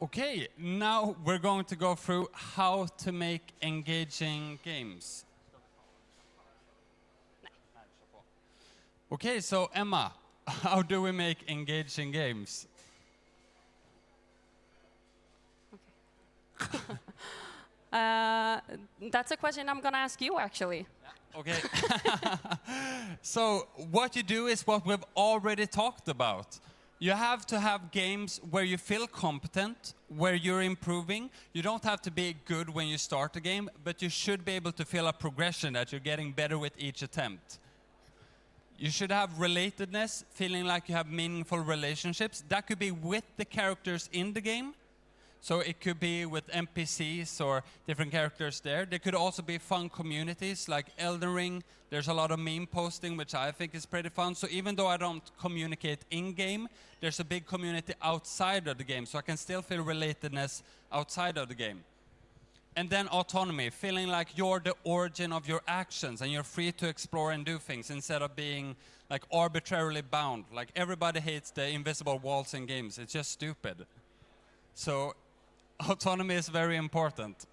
Okay, now we're going to go through how to make engaging games. Okay, so Emma, how do we make engaging games? That's a question I'm going to ask you, actually. Okay. So what you do is what we've already talked about. You have to have games where you feel competent, where you're improving. You don't have to be good when you start a game, but you should be able to feel a progression that you're getting better with each attempt. You should have relatedness, feeling like you have meaningful relationships. That could be with the characters in the game. So it could be with NPCs or different characters there. There could also be fun communities like Elden Ring. There's a lot of meme posting, which I think is pretty fun. So even though I don't communicate in-game, there's a big community outside of the game. So I can still feel relatedness outside of the game. And then autonomy, feeling like you're the origin of your actions and you're free to explore and do things instead of being like arbitrarily bound. Like everybody hates the invisible walls in games. It's just stupid. So autonomy is very important.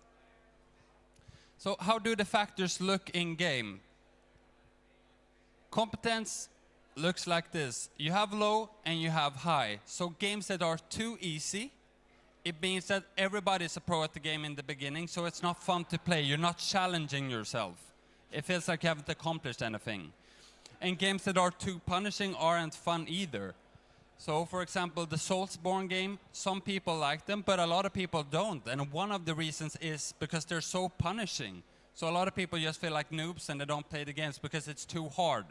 So how do the factors look in game? Competence looks like this. You have low and you have high. So games that are too easy, it means that everybody's a pro at the game in the beginning, so it's not fun to play. You're not challenging yourself. It feels like you haven't accomplished anything. And games that are too punishing aren't fun either. So, for example, the Soulsborne game, some people like them, but a lot of people don't. And one of the reasons is because they're so punishing. So a lot of people just feel like noobs and they don't play the games because it's too hard.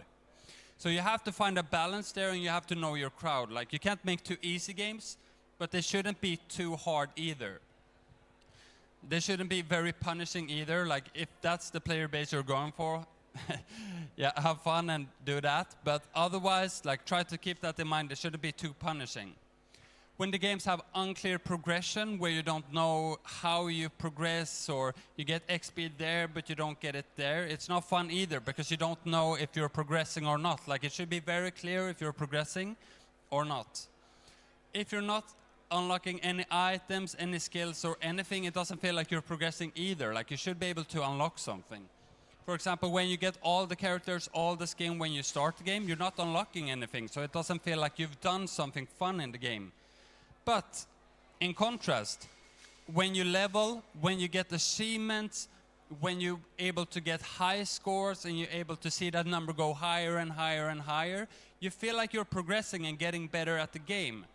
So you have to find a balance there and you have to know your crowd. Like you can't make too easy games, but they shouldn't be too hard either. They shouldn't be very punishing either. Like if that's the player base you're going for, yeah, have fun and do that. But otherwise, like try to keep that in mind. They shouldn't be too punishing. When the games have unclear progression, where you don't know how you progress, or you get XP there, but you don't get it there, it's not fun either, because you don't know if you're progressing or not. Like it should be very clear if you're progressing or not. If you're not unlocking any items, any skills, or anything, it doesn't feel like you're progressing either. Like you should be able to unlock something. For example, when you get all the characters, all the skin when you start the game, you're not unlocking anything, so it doesn't feel like you've done something fun in the game. But in contrast, when you level, when you get achievements, when you're able to get high scores and you're able to see that number go higher and higher and higher, you feel like you're progressing and getting better at the game.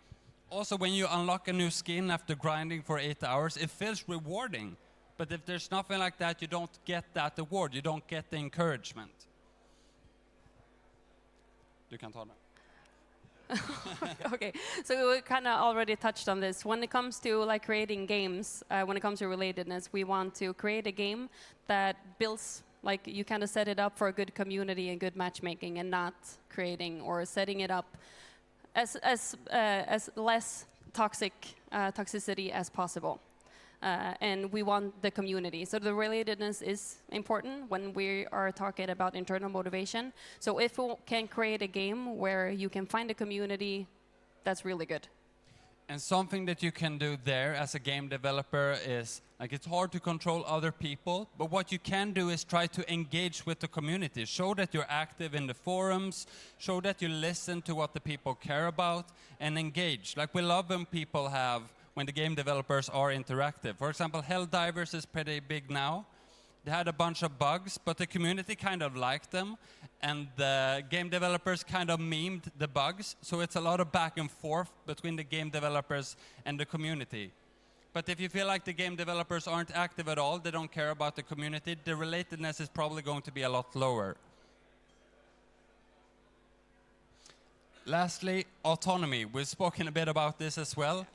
Also, when you unlock a new skin after grinding for 8 hours, it feels rewarding. But if there's nothing like that, you don't get that award. You don't get the encouragement. You can talk now. Okay, so we kind of already touched on this. When it comes to like creating games, when it comes to relatedness, we want to create a game that builds, like you kind of set it up for a good community and good matchmaking, and not creating or setting it up as less toxicity as possible. And we want the community. So the relatedness is important when we are talking about internal motivation. So if we can create a game where you can find a community, that's really good. And something that you can do there as a game developer is, like it's hard to control other people, but what you can do is try to engage with the community. Show that you're active in the forums, show that you listen to what the people care about, and engage. Like we love when people when the game developers are interactive. For example, Helldivers is pretty big now. They had a bunch of bugs, but the community kind of liked them, and the game developers kind of memed the bugs, so it's a lot of back and forth between the game developers and the community. But if you feel like the game developers aren't active at all, they don't care about the community, the relatedness is probably going to be a lot lower. Lastly, autonomy. We've spoken a bit about this as well.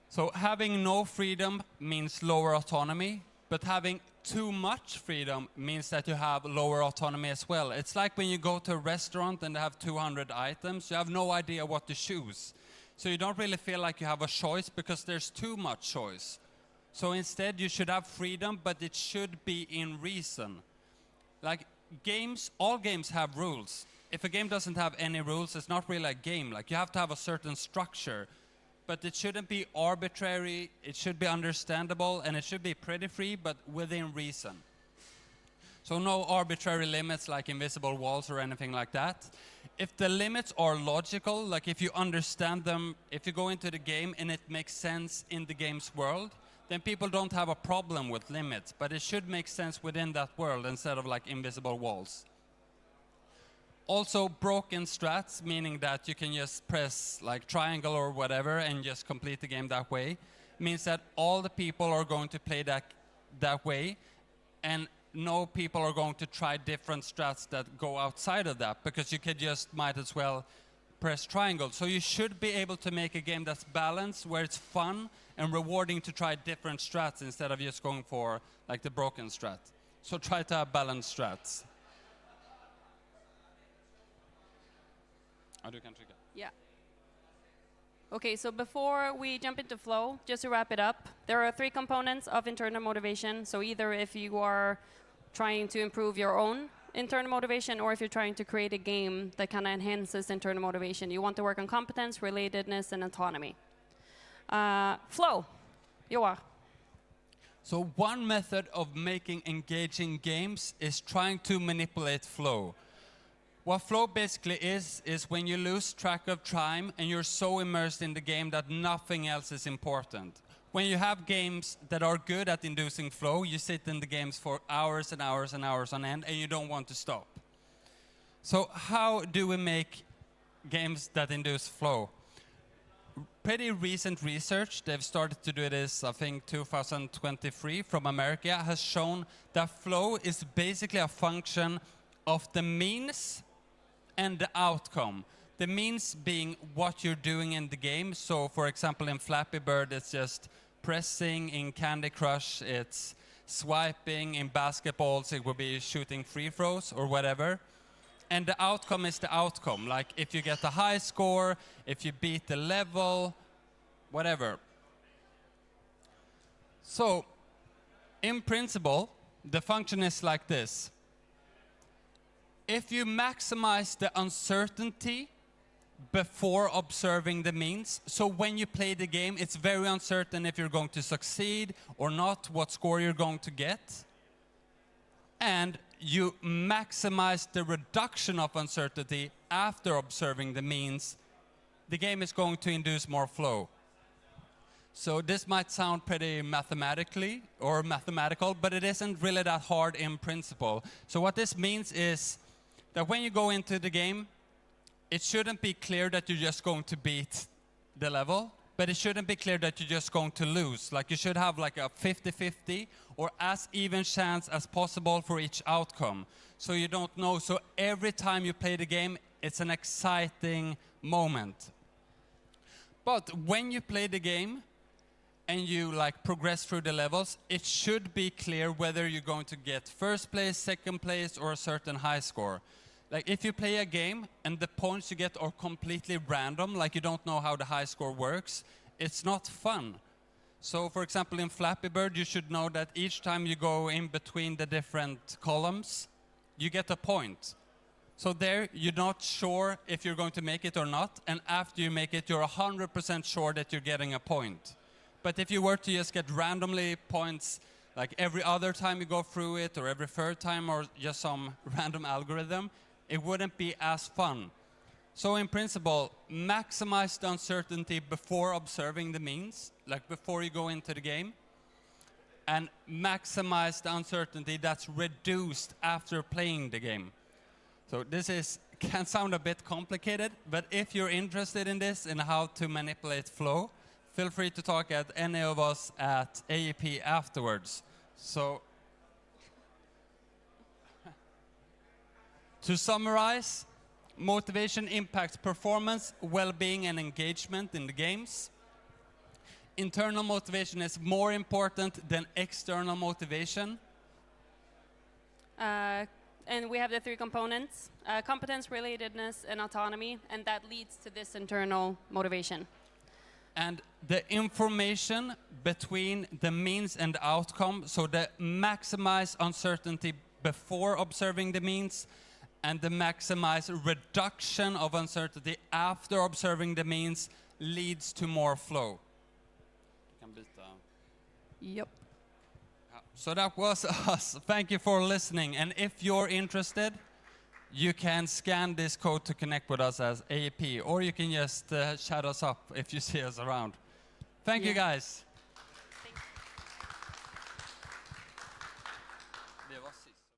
So having no freedom means lower autonomy, but having too much freedom means that you have lower autonomy as well. It's like when you go to a restaurant and they have 200 items, you have no idea what to choose. So you don't really feel like you have a choice because there's too much choice. So instead you should have freedom, but it should be in reason. Like games, all games have rules. If a game doesn't have any rules, it's not really a game. Like you have to have a certain structure. but it shouldn't be arbitrary, it should be understandable, and it should be pretty free, but within reason. So no arbitrary limits like invisible walls or anything like that. If the limits are logical, like if you understand them, if you go into the game and it makes sense in the game's world, then people don't have a problem with limits, but it should make sense within that world instead of like invisible walls. Also broken strats, meaning that you can just press like triangle or whatever and just complete the game that way, means that all the people are going to play that way, and no people are going to try different strats that go outside of that, because you could just might as well press triangle. So you should be able to make a game that's balanced, where it's fun and rewarding to try different strats instead of just going for like the broken strat. So try to have balanced strats. Du kan trycka. Yeah. Okay, so before we jump into flow, just to wrap it up, there are 3 components of internal motivation. So either if you are trying to improve your own internal motivation, or if you're trying to create a game that kind of enhances internal motivation, you want to work on competence, relatedness, and autonomy. Flow. Joar. So one method of making engaging games is trying to manipulate flow. What flow basically is when you lose track of time and you're so immersed in the game that nothing else is important. When you have games that are good at inducing flow, you sit in the games for hours and hours and hours on end, and you don't want to stop. So how do we make games that induce flow? Pretty recent research, they've started to do this, I think 2023, from America, has shown that flow is basically a function of the means and the outcome. The means being what you're doing in the game. So for example, in Flappy Bird, it's just pressing. In Candy Crush, it's swiping. In basketballs, it will be shooting free throws or whatever. And the outcome is the outcome. Like if you get a high score, if you beat the level, whatever. So in principle, the function is like this. If you maximize the uncertainty before observing the means, so when you play the game, it's very uncertain if you're going to succeed or not, what score you're going to get, and you maximize the reduction of uncertainty after observing the means, the game is going to induce more flow. So this might sound pretty mathematical, but it isn't really that hard in principle. So what this means is that when you go into the game, it shouldn't be clear that you're just going to beat the level, but it shouldn't be clear that you're just going to lose. Like you should have like a 50-50 or as even chance as possible for each outcome. So you don't know. So every time you play the game, it's an exciting moment. But when you play the game and you like progress through the levels, it should be clear whether you're going to get first place, second place, or a certain high score. Like if you play a game and the points you get are completely random, like you don't know how the high score works, it's not fun. So for example, in Flappy Bird, you should know that each time you go in between the different columns, you get a point. So there, you're not sure if you're going to make it or not, and after you make it, you're 100% sure that you're getting a point. But if you were to just get randomly points, like every other time you go through it, or every third time, or just some random algorithm, it wouldn't be as fun. So in principle, maximize the uncertainty before observing the means, like before you go into the game, and maximize the uncertainty that's reduced after playing the game. So this can sound a bit complicated, but if you're interested in this and how to manipulate flow, feel free to talk at any of us at AEP afterwards. So to summarize, motivation impacts performance, well-being, and engagement in the games. Internal motivation is more important than external motivation. And we have the 3 components, competence, relatedness, and autonomy, and that leads to this internal motivation. And the information between the means and the outcome, so the maximize uncertainty before observing the means, and the maximize reduction of uncertainty after observing the means, leads to more flow. Yep. So that was us. Thank you for listening. And if you're interested, you can scan this code to connect with us as AEP, or you can just chat us up if you see us around. Thank you, guys.